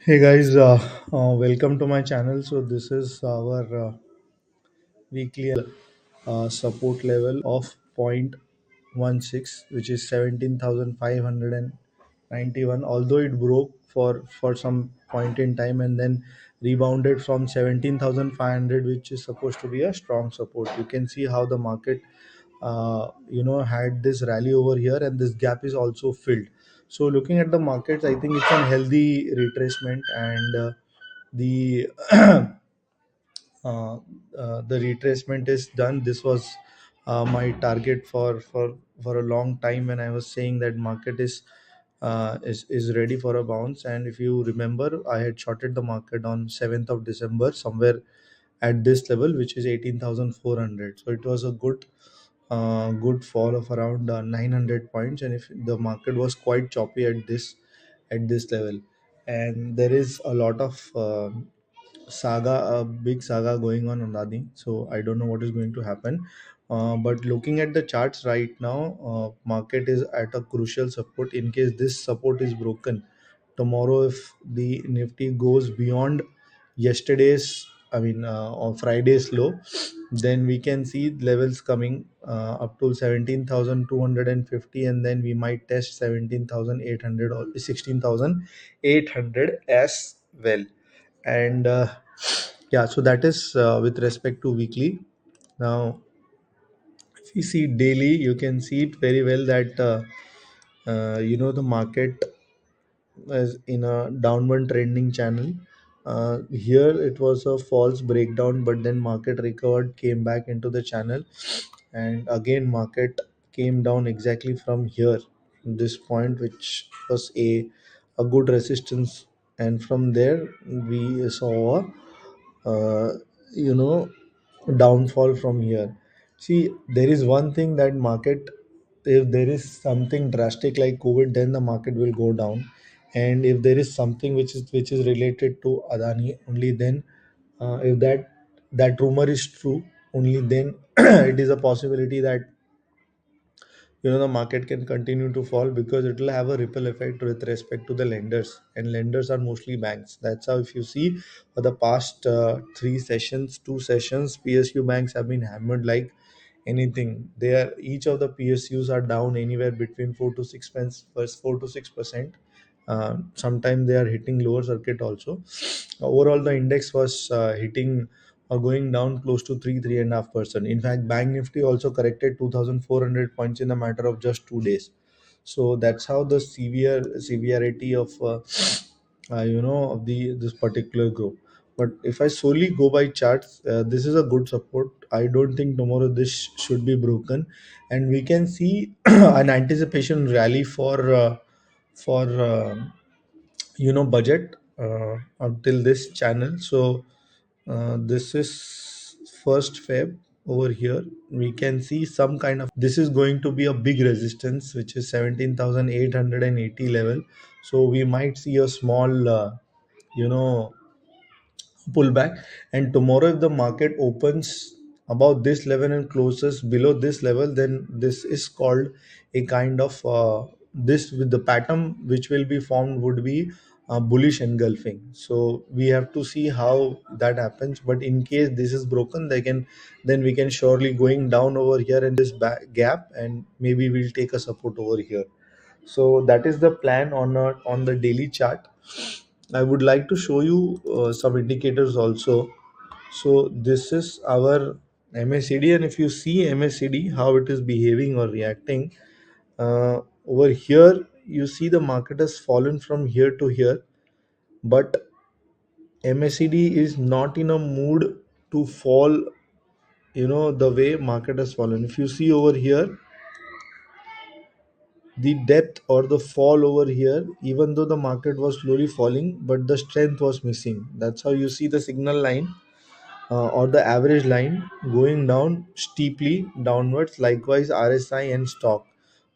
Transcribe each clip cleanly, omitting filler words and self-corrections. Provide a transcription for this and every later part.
Hey guys, welcome to my channel. So this is our weekly support level of 0.16, which is 17,591. Although it broke for some point in time and then rebounded from 17,500, which is supposed to be a strong support. You can see how the market had this rally over here, and this gap is also filled. So looking at the markets, I think it's a healthy retracement, and the uh, the retracement is done. This was my target for a long time when I was saying that market is ready for a bounce. And if you remember, I had shorted the market on 7th of December somewhere at this level, which is 18,400. So it was a good fall of around 900 points, and if the market was quite choppy at this level, and there is a lot of a big saga going on Adani. So I don't know what is going to happen. But looking at the charts right now, market is at a crucial support. In case this support is broken tomorrow, if the Nifty goes beyond yesterday's, or Friday's low, then we can see levels coming up to 17,250, and then we might test 17,800 or 16,800 as well. And yeah, so that is with respect to weekly. Now if you see daily, you can see it very well that the market is in a downward trending channel. Here it was a false breakdown, but then market recovered, came back into the channel, and again market came down exactly from here, this point, which was a good resistance. And from there we saw uh, you know downfall from here. See, there is one thing that market, if there is something drastic like COVID, then the market will go down. And if there is something which is related to Adani, only then, if that rumor is true, only then it is a possibility that the market can continue to fall, because it will have a ripple effect with respect to the lenders, and lenders are mostly banks. That's how, if you see, for the past three sessions, two sessions, PSU banks have been hammered like anything. They are, each of the PSUs are down anywhere between 4 to 6%. Sometimes they are hitting lower circuit also. Overall, the index was hitting or going down close to 3.5%. In fact, Bank Nifty also corrected 2,400 points in a matter of just 2 days. So that's how the severity of of the this particular group. But if I solely go by charts, this is a good support. I don't think tomorrow this should be broken, and we can see an anticipation rally for budget until this channel. So this is first Feb. Over here we can see some kind of, this is going to be a big resistance, which is 17,880 level. So we might see a small you know pullback. And tomorrow, if the market opens above this level and closes below this level, then this is called a kind of this, with the pattern which will be formed, would be bullish engulfing. So we have to see how that happens. But in case this is broken, then we can surely going down over here in this gap, and maybe we'll take a support over here. So that is the plan on the daily chart. I would like to show you some indicators also. So this is our MACD, and if you see MACD, how it is behaving or reacting, over here you see the market has fallen from here to here, but MACD is not in a mood to fall. The way market has fallen. If you see over here, the depth or the fall over here, even though the market was slowly falling, but the strength was missing. That's how you see the signal line, or the average line, going down steeply downwards, likewise RSI and stock.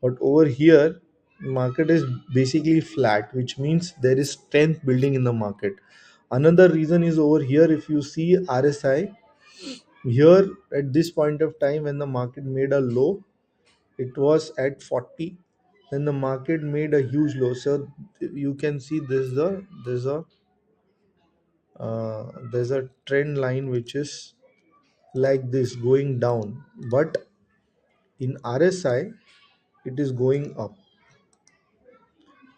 But over here, market is basically flat, which means there is strength building in the market. Another reason is over here, if you see RSI here, at this point of time when the market made a low, it was at 40. Then the market made a huge low. So you can see this is the there's a trend line which is like this going down, but in RSI it is going up,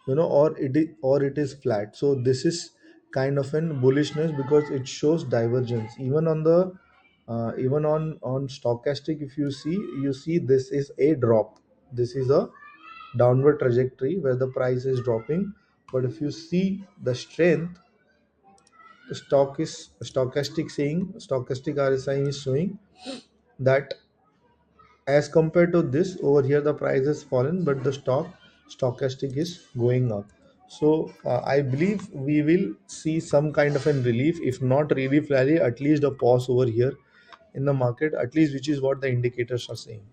or it is flat. So this is kind of an bullishness because it shows divergence even on the even on stochastic. If you see this is a drop, this is a downward trajectory where the price is dropping. But if you see the strength, the stochastic RSI is showing that as compared to this over here the price has fallen, but the stochastic is going up. So I believe we will see some kind of an relief, if not relief rally, at least a pause over here in the market, at least, which is what the indicators are saying.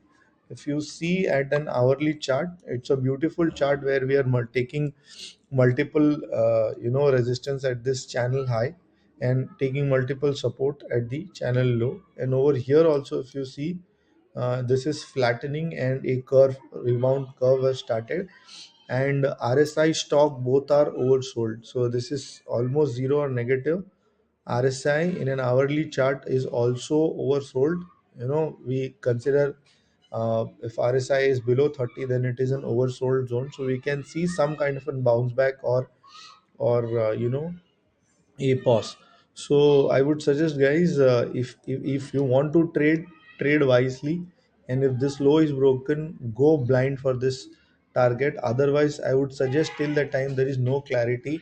If you see at an hourly chart, it's a beautiful chart where we are taking multiple resistance at this channel high and taking multiple support at the channel low. And over here also, if you see, this is flattening and a rebound curve has started, and RSI stock both are oversold. So this is almost zero or negative. RSI in an hourly chart is also oversold. We consider, if RSI is below 30, then it is an oversold zone. So we can see some kind of a bounce back, or a pause. So I would suggest, guys, if you want to trade wisely, and if this low is broken, go blind for this target. Otherwise, I would suggest till the time there is no clarity,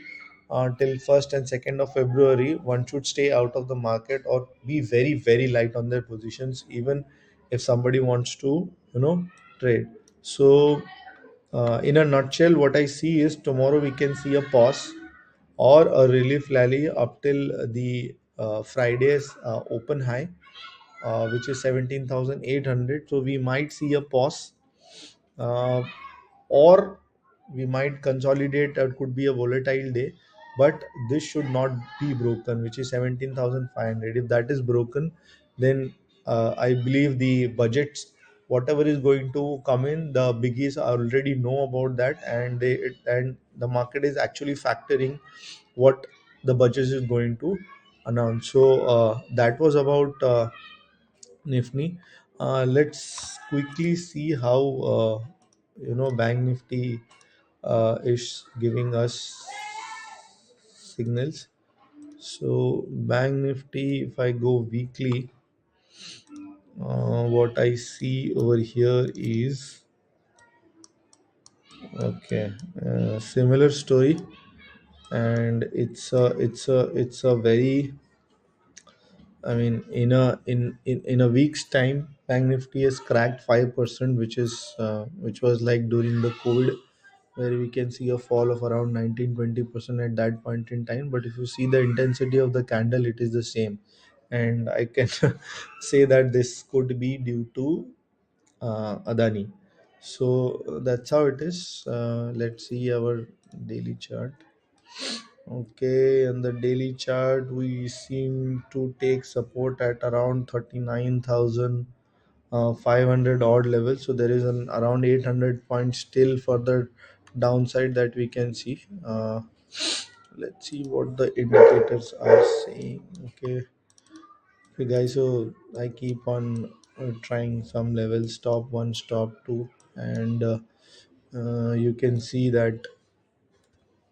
till 1st and 2nd of February, one should stay out of the market or be very very light on their positions, even if somebody wants to trade. So in a nutshell, what I see is tomorrow we can see a pause or a relief rally up till the Friday's open high, which is 17,800. So we might see a pause, uh, or we might consolidate. It could be a volatile day, but this should not be broken, which is 17,500. If that is broken, then I believe the budgets, whatever is going to come in, the biggies already know about that, and the market is actually factoring what the budget is going to announce. So that was about Nifty. Let's quickly see how Bank Nifty is giving us signals. So Bank Nifty, if I go weekly, what I see over here is okay, similar story, and it's a very, I mean, in a week's time, Bank Nifty has cracked 5%, which was like during the COVID, where we can see a fall of around 19-20% at that point in time. But if you see the intensity of the candle, it is the same, and I can say that this could be due to Adani. So that's how it is. Let's see our daily chart. Okay, on the daily chart, we seem to take support at around 39,500 odd level. So there is an around 800 points still further downside that we can see. Let's see what the indicators are saying. Okay, guys. So I keep on trying some levels, stop one, stop two, and you can see that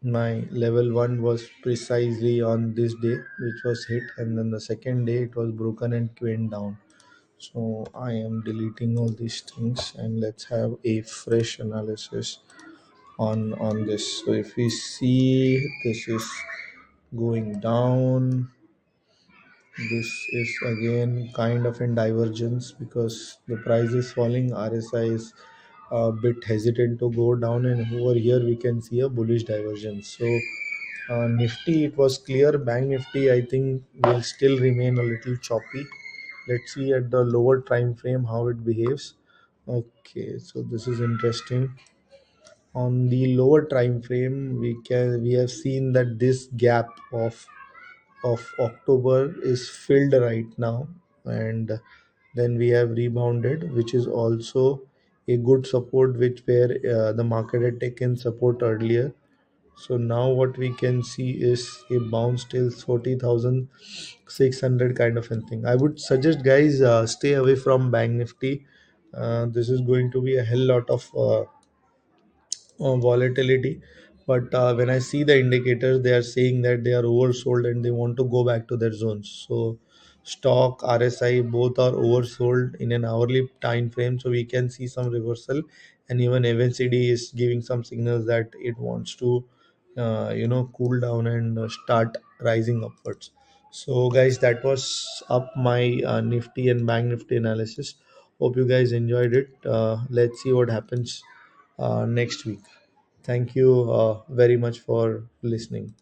my level 1 was precisely on this day, which was hit, and then the second day it was broken and went down. So I am deleting all these things, and let's have a fresh analysis on this. So if we see, this is going down, this is again kind of in divergence because the price is falling, RSI is a bit hesitant to go down, and over here we can see a bullish divergence. So Nifty, it was clear. Bank Nifty, I think, will still remain a little choppy. Let's see at the lower time frame how it behaves. Okay, so this is interesting. On the lower time frame, we have seen that this gap of October is filled right now, and then we have rebounded, which is also a good support, which where the market had taken support earlier. So now what we can see is a bounce till 40,600 kind of a thing. I would suggest guys, stay away from bank nifty. This is going to be a hell lot of volatility. But when I see the indicators, they are saying that they are oversold and they want to go back to their zones. So stock, RSI, both are oversold in an hourly time frame. So we can see some reversal, and even NCD is giving some signals that it wants to, cool down and start rising upwards. So guys, that was up my Nifty and Bank Nifty analysis. Hope you guys enjoyed it. Let's see what happens next week. Thank you very much for listening.